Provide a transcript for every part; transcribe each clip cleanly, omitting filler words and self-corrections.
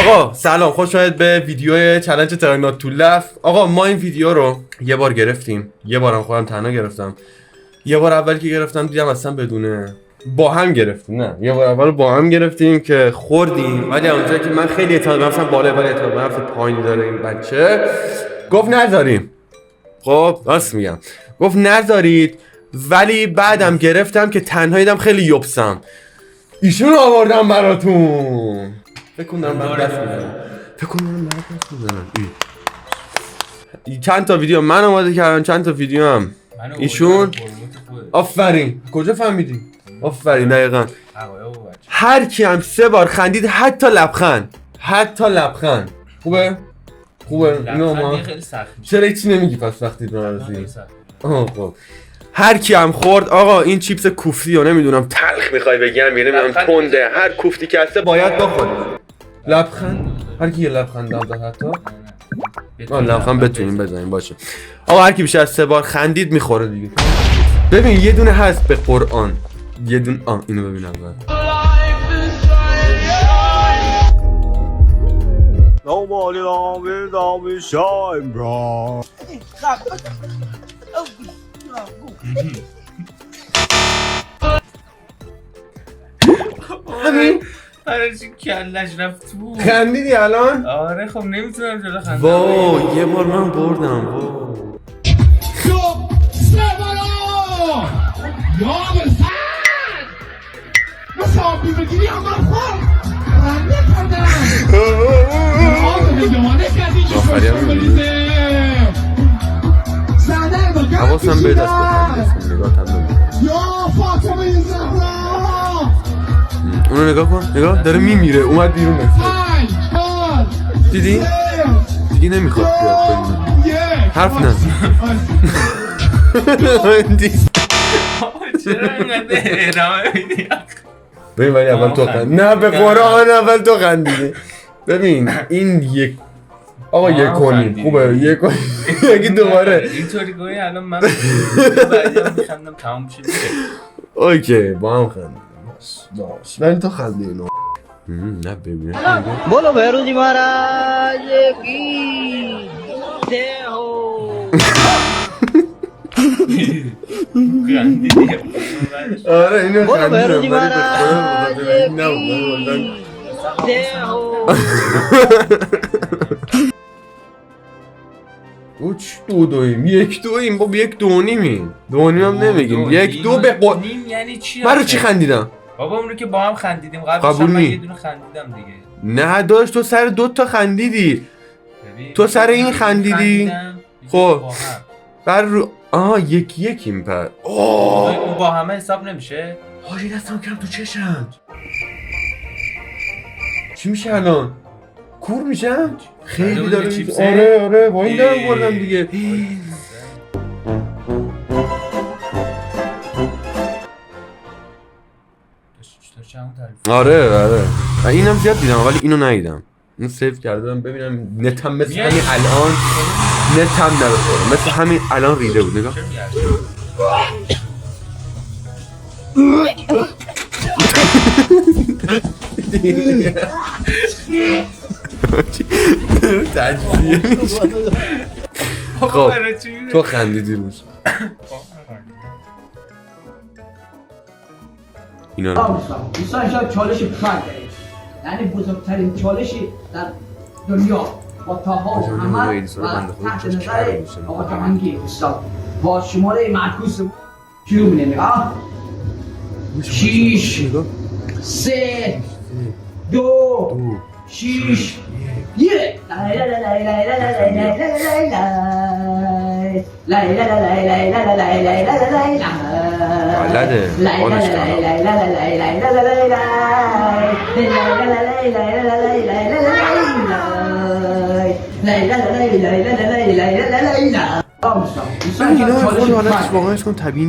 آقا سلام، خوش اومدید به ویدیو چالش ترنات تو لف. آقا ما این ویدیو رو یه بار گرفتیم، یه بارم خودم تنها گرفتم. یه بار اول که گرفتم دیدم اصلا بدونه با هم گرفتیم، نه یه بار اول با هم گرفتیم که خوردیم، ولی اونجا که من خیلی اعتماد رفتم بالا، ولی اعتماد رفت پایین داره این بچه، گفت نذاریم. خب راست میگم، گفت نذارید، ولی بعدم گرفتم که تنها دیدم خیلی یوبسم، ایشون آوردم براتون. فکر کنم من دست میزنم، فکر کنم برات دست میزنم. چند تا ویدیو من آماده کردم، چند تا ویدیو هم ایشون. آفرین، کجا فهمیدی؟ آفرین دقیقاً. هر کی هم 3 بار خندید، حتی لبخند، حتی لبخند. خوبه؟ خوبه؟ اینو ما چرا هیچی نمیگی پس وقتی ناراضی؟ خب هر کی هم خورد آقا این چیپس کوفتی رو نمیدونم تلخ میخوای بگم یا نمیدونم تنده، هر کوفتی که هسته باید بخوری. لبخند، هر کی یه لبخند داد حتی ما لبخند بتونیم بزنیم باشه. آقا هر کی بیشتر از 3 بار خندید میخوره دیگه. ببین یه دونه هست به قرآن، یه دونه اینو ببین اول. Nobody love me shine bro. همین آره چی کلش رفت تو. خندیدی الان؟ آره خب نمیتونم جلو خندم. وای یه بار من بردم. وای حواسم به دست بکنم، نگاه تم اونو نگاه کن، نگاه داره میمیره، اومد بیرون نفسه. دیدی؟ دیگه نمیخواد بیاد حرف نزن. چرا اینقدر ادامه میدی؟ ببین ولی اول تو خند، نه به قرآن اول تو خندیده. ببین این یک آقا یک کنیم خوبه، یک کنیم یکی دوباره اینطوری گویی الان من بعدی میخندم تمام شد. اوکی با هم خندیم باش ولی تو خندی اینو نه ببین बोलो भैरू जी महाराज की जय हो। آره اینو बोलो भैरू خندیدم जी ولی به महाराज خودم की जय हो। اوچ دو دویم، یک دویم با یک دو نیمیم، دو نیم هم نمیگیم، یک دو به نیم یعنی چی؟ من رو چی خندیدم؟ بابا اون رو که با هم خندیدیم قبلش من یه دونه خندیدم دیگه. نه داشت تو سر 2 تا خندیدی، تو سر این خندیدی. خب بر رو یکیم پر اون با همه حساب نمیشه. حاجی دستم کردم تو چشم. چی میشه الان؟ کور میشم؟ خیلی داره آره با این دارم بردم دیگه. آره و اینم زیاد دیدم ولی اینو ندیدم. اینو سیو کردم ببینم نتم مثل همین الان نتم نرسه، مثل همین الان ریده بود. نگاه تجزیه میشه. خب تو خندیدی روش اینا رو دوستان شاید چالش فرد یعنی بزرگترین چالشی در دنیا با تاها و محمد و تحت نظر آقا جهانگیر دوستان با شماره معکوس شروع می‌کنیم. نگاه 6 3 2 6 1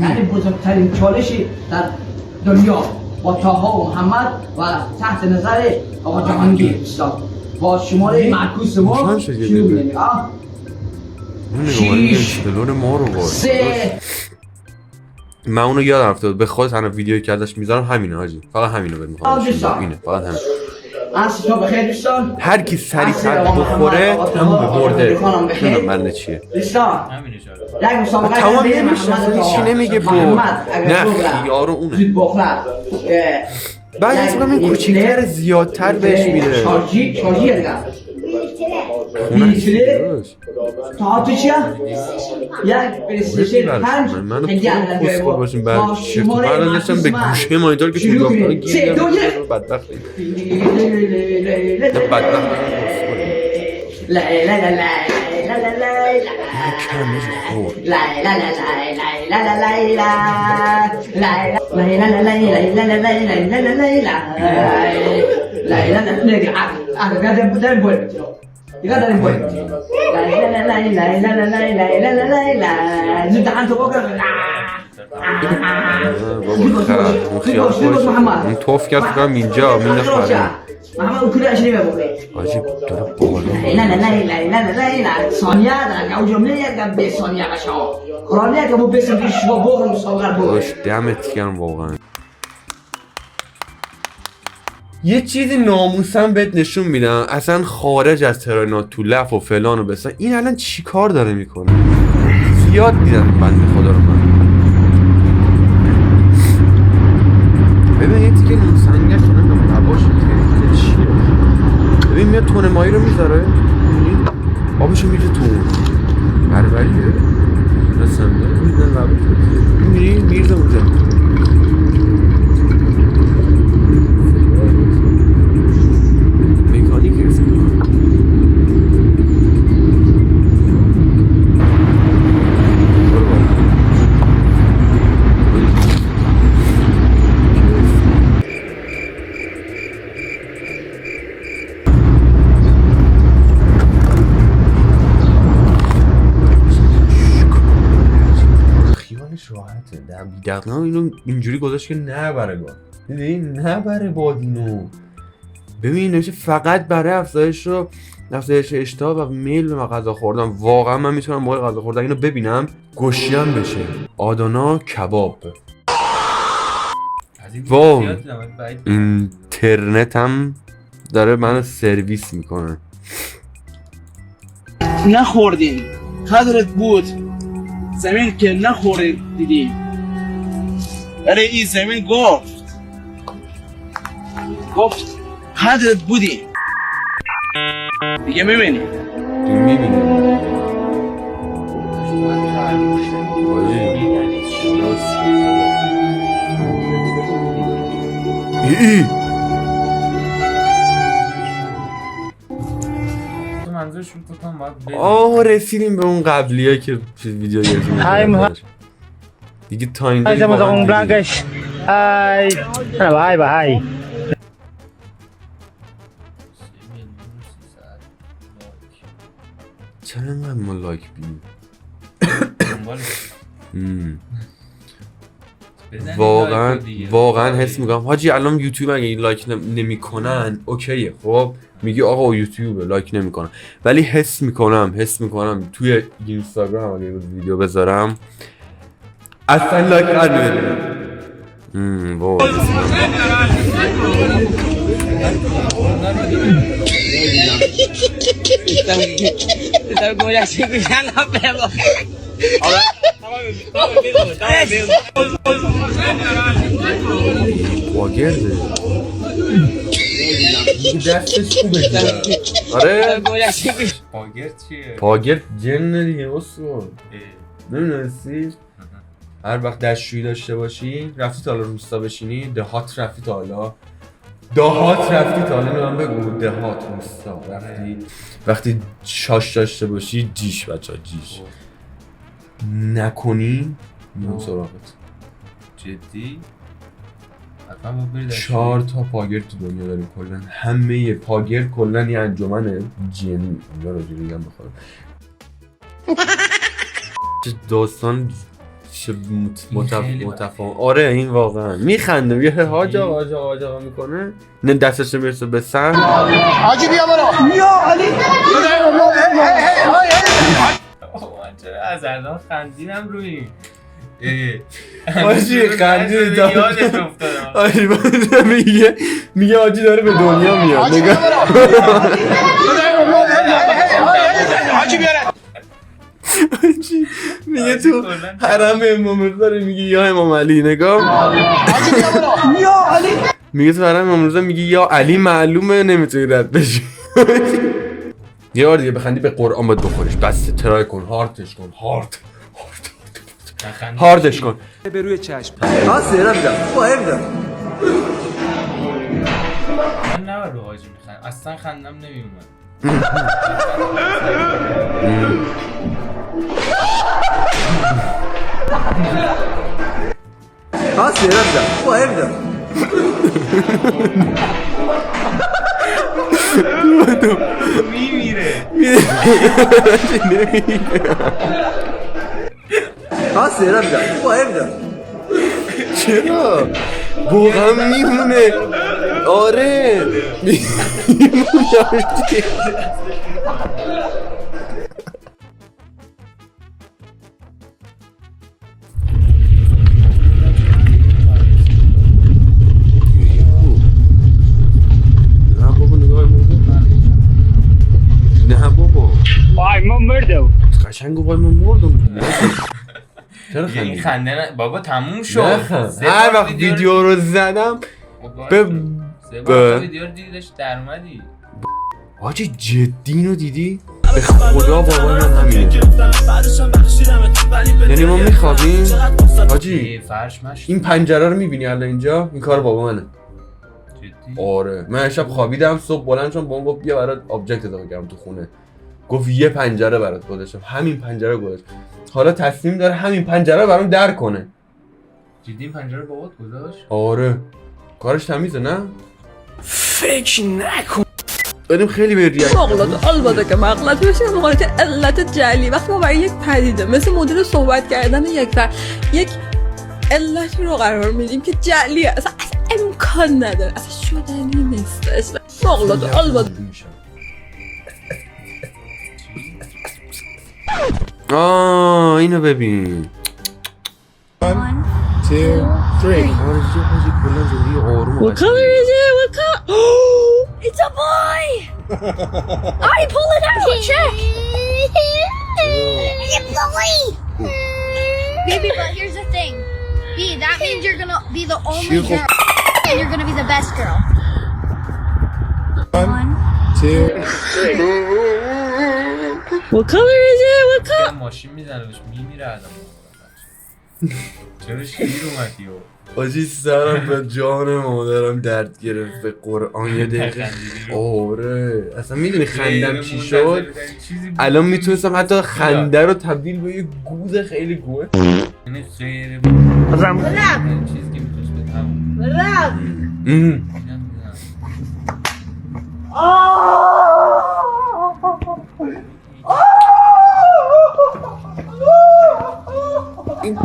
یعنی بزرگترین چالشی در دنیا با تاها و محمد و تحت نظر آقا جهانگیر دوستان با شماره معکوس ما شروع می‌کنیم. من اونو یادم رفته به خود تنها ویدیویی که ازش میذارم همینه حاجی، فقط همینو بهم میخوام اینه، فقط همین. عصرتون بخیر دوستان. هر کی سریع‌تر بخوره تموم برده. نمیدونم مرنه چیه. دوستان یک مسابقه تمام نمیشه هیچی نمیگه برد. نه خیار اونه. زود بخور. بعد از این کوچیک‌تر زیادتر بهش میده. چارجی دیگه. خونه تا تو چیه؟ یک پلی‌استیشن 5 هدیه ندارم جای بود باشیم بعد با شیفت شماره بعد داشتم به گوشه مانیتور که تو دافتر گیر بدبختی بدبخت لا لا لا لا لا لا لا کمش خورد لا لا لا لا لا لا اون توف کرد فکرم اینجا مینداخت محمد كل 20 بقول عجیب داره بالا لا لا لا لا لا لا لا ثانية أنا أول جملة قبل ثانية عشان خرانية قبل بس مفيش بوغ المصور بوغ باش دمت گرم واقعا یه چیزی ناموسم بهت نشون میدم اصلا خارج از تراینا تو لف و فلان و بسن این الان چی کار داره میکنه زیاد دیدم بنده خدا رو من ببین یه تیکه نوسنگش نمیدونم نباشه دیگه چیه ببین میاد تونه مایی رو میذاره آبشو میره تو بروریه رسنده میدن لبه میری میرزه اونجا مکانیک رسید راحته نه اینو اینجوری گذاشت که نبره باد دیدی نبره باد اینو ببین نمیشه فقط برای افزایش اشتها و میل به غذا خوردن واقعا من میتونم موقع غذا خوردن اینو ببینم گوشیم بشه آدانا کباب واو اینترنت هم داره منو سرویس میکنه نخوردیم قدرت بود زمین که نخورید دیدیم ولی این زمین گفت قدرت بودیم دیگه میبینی رسیدیم به اون قبلیه که ویدیو گرفتیم دیگه تایم Ay, estamos con blancas. Ay, bye bye. چرا انقدر ما لایک بینیم واقعا حس میکنم حاجی الان یوتیوب اگه این لایک نمیکنن اوکیه خب میگی آقا یوتیوب لایک نمیکنن ولی حس میکنم توی اینستاگرام اگه ویدیو بذارم اصلا لایک نمیدونم واو واگرده دستش خوبه آره پاگرد چیه؟ پاگرد جن دیگه اصلا نمیدونستی؟ هر وقت دستشویی داشته باشی رفتی تا حالا روستا بشینی دهات رفتی تا حالا من بگو دهات روستا رفتی وقتی شاش داشته باشی جیش بچه ها جیش نکنی میام سراغت جدی؟ 4 تا پاگرد تو دنیا داریم کلن همه پاگرد کلن یه انجمن جنی اونجا رو جوری هم بخورم داستان متفاهم آره این واقعا میخنده یه آجا میکنه نه دستش میرسه به سن حاجی بیا برو یا علی چرا از الان خندیدم روی آجی خندید یادش افتادم. آجی میگه آجی داره به دنیا میاد نگاه حاجی بیاره آجی میگه تو حرم امام رضا میگه یا امام علی نگاه یا علی میگه تو حرم امام رضا میگه یا علی معلومه نمیتونی رد بشی یه بار دیگه بخندی به قرآن باید بخوریش بس ترای کن هاردش کن هاردش کن به روی چشم من نه رو حاجی میخندم اصلا خندم نمیومد. میمیره چرا؟ واقعا میمونه آره میمونه نه بابا وای ما مردم قشنگ وای من مردم چرا این خنده بابا تموم شد. هر وقت ویدیو رو زدم به ویدیو رو دیدی داشت در اومدی. حاجی جدی اینو دیدی؟ به خدا بابا من همینه یعنی ما میخوابیم حاجی فرش مش این پنجره رو میبینی الان اینجا این کار بابا منه جدی. آره من شب خوابیدم صبح بلند شدم بابا گفت بیا برات آبجکت اضافه کردم تو خونه گفت یه پنجره برات گذاشتم همین پنجره گذاشت حالا تصمیم داره همین پنجره برام در کنه. جدی این پنجره بابات گذاشت؟ آره کارش تمیزه نه؟ فکر نکن بدیم خیلی به ریاکت مغلط البته که مغلط بشه مغلط علت جعلی وقتی ما برای یک پدیده مثل مدل صحبت کردن یک علتی رو قرار میدیم که جعلیه اصلا امکان نداره اصلا شدنی نیستش مغلط البته اینو ببین 1 2 3 What color is it? What color? Oh, it's a boy! Alright, pull it out, check! It's a boy! Baby, but here's the thing. B, that means you're gonna be the only girl. And you're gonna be the best girl. 1 2 What color is it? What color? ماشین میزنه بهش میمیره آدم. چرا شیر اومدی و آجی سرم به جان مادرم درد گرفت به قرآن یه دقیقه آره اصلا میدونی خندم چی شد الان میتونستم حتی خنده رو تبدیل به یه گوز خیلی گوه یعنی خیلی بازم چیزی که میتونست به تموم این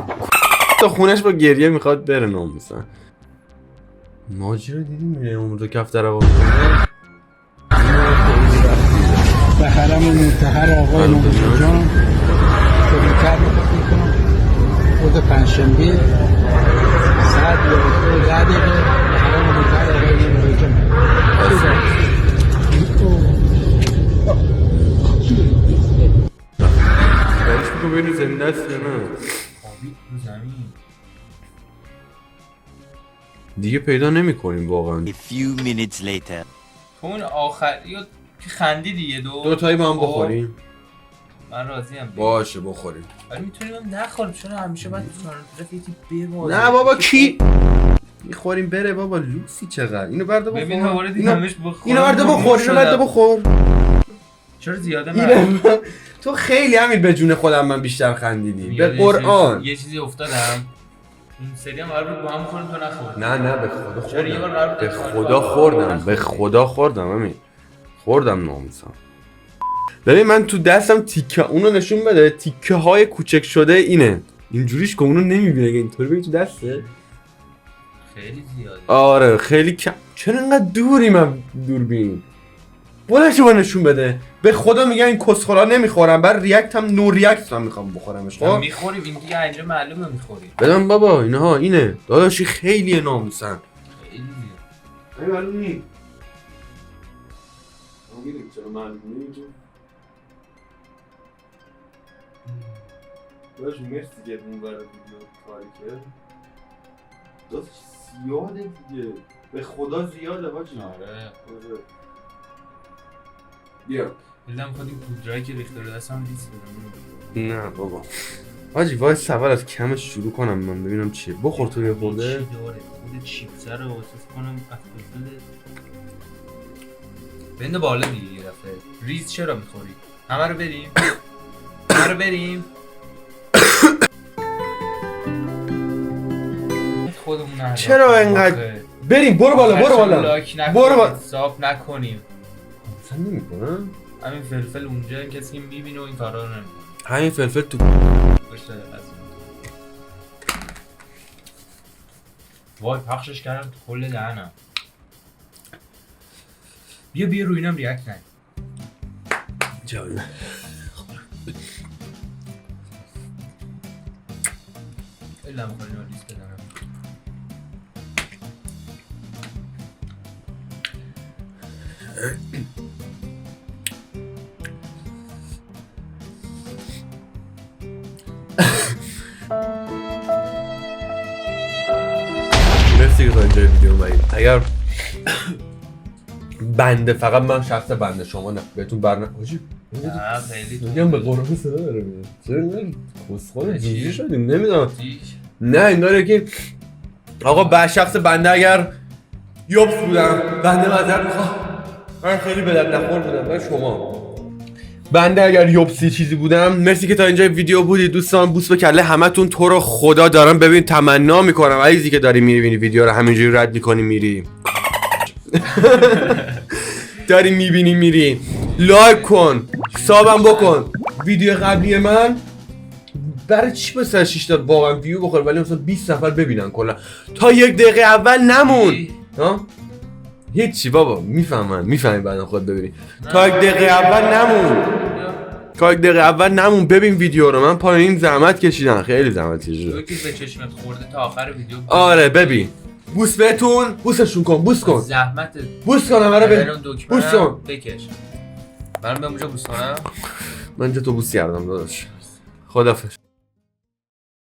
تا خونش با گریه میخواد بره ناموسن ناجی رو دیدی میره اون رو کفتر هوا به حرم مطهر آقای نوروز جان کبوتر رو بخیر کنم روز پنجشنبه ساعت 10 دقیقه به حرم مطهر آقای نوروز جان برش بکن بینی زنده است یا نه خوابید رو زمین دیگه پیدا نمی کنیم واقعا A few minutes later. تو اون آخری که خندی دیگه دو تایی با هم بخوریم من راضیم باشه بخوریم ولی میتونیم نخوریم چرا همیشه باید طرف یکی ببازیم نه بابا کی میخوریم بره بابا لوسی چقدر اینو برده بخور ببین دوباره دیدمش بخور اینو برده بخور اینو برده بخور چرا زیاده من تو خیلی همین به جون خودم من بیشتر خندیدی به قرآن یه چیزی افتادم این سری هم قرار بود با هم بخوریم تو نخور نه به خدا چرا یه بار قرار بود به خدا خوردم به خدا خوردم همین خوردم ناموسم ببین من تو دستم تیکه اونو نشون بده تیکه های کوچک شده اینه اینجوریش که اونو نمیبینه اینطوری بگی تو دسته خیلی زیاده آره خیلی کم چرا اینقدر دوری من دوربین بلنش با نشون بده. به خدا میگن این کسخلا نمیخورم، بعد ریاکت هم نو ریاکت هم میخوام بخورمش. خب میخوری این دیگه اینجا معلومه میخوری. بدم بابا اینها اینه داداشی خیلی ناموسن. خیلی این معلوم نیست. میگید چرا معلوم نیست؟ داداش مرسی که اون برای ویدیو کاری کرد. داداش زیاده دیگه، به خدا زیاده باشه. آره بیا دیدم خودی پودرایی که ریخته رو دستم لیست بدم. نه بابا حاجی وای سوال از کمش شروع کنم من ببینم چیه. بخور تو یه خورده. چی داره؟ خود چیپسه رو واسه کنم افزوده. بنده بالا دیگه یه دفعه. ریز چرا میخوری؟ همه رو بریم. همه رو بریم. خودمون چرا اینقدر بریم؟ برو بالا برو بالا برو بالا. حساب نکنیم. اصلا نمی‌کنم. همین فلفل اونجا کسی میبینه و این کارا رو نمیکنه. همین فلفل تو وای پخشش کردم تو کل دهنم. بیا روی اینم ریاکت نکن. جالب. خیلی هم خیلی نالیست بدنم. مرسی که تا اینجا ویدیو اومدید. اگر بنده فقط من شخص بنده شما نه بهتون حاجی خیلی میگم به قرآن صدا داره میاد. چرا اینقدر کسخال جوجی شدیم نمیدونم. نه انگاره که آقا به شخص بنده اگر یوبس بودم بنده معذرت میخوام، من خیلی به درد نخور بودم. من شما بنده اگر یوبسی چیزی بودم. مرسی که تا اینجا ویدیو بودید دوستان. بوس به کله همتون. تو رو خدا دارم ببین تمنا میکنم عزیزی که داری میبینی ویدیو رو همینجوری رد میکنی میری داری میبینی میری لایک کن سابم بکن. ویدیو قبلی من برای چی مثلا 6 تا واقعا ویو بخوره ولی مثلا 20 نفر ببینن کلا تا 1 دقیقه اول نمون. ها هیچی بابا میفهمی بعدا خود ببینی. تا 1 دقیقه اول نمون. تا 1 دقیقه اول نمون ببین ویدیو رو. من پایین زحمت کشیدم خیلی زحمت کشیدم. تو که به چشمت خورده تا آخر ویدیو. آره ببین بوس بهتون. بوسشون کن. بوس کن زحمت بوس کن همه رو بوس کن. بکش برام به اونجا بوس کنم. من جا تو بوس کردم داداش. خدافظ.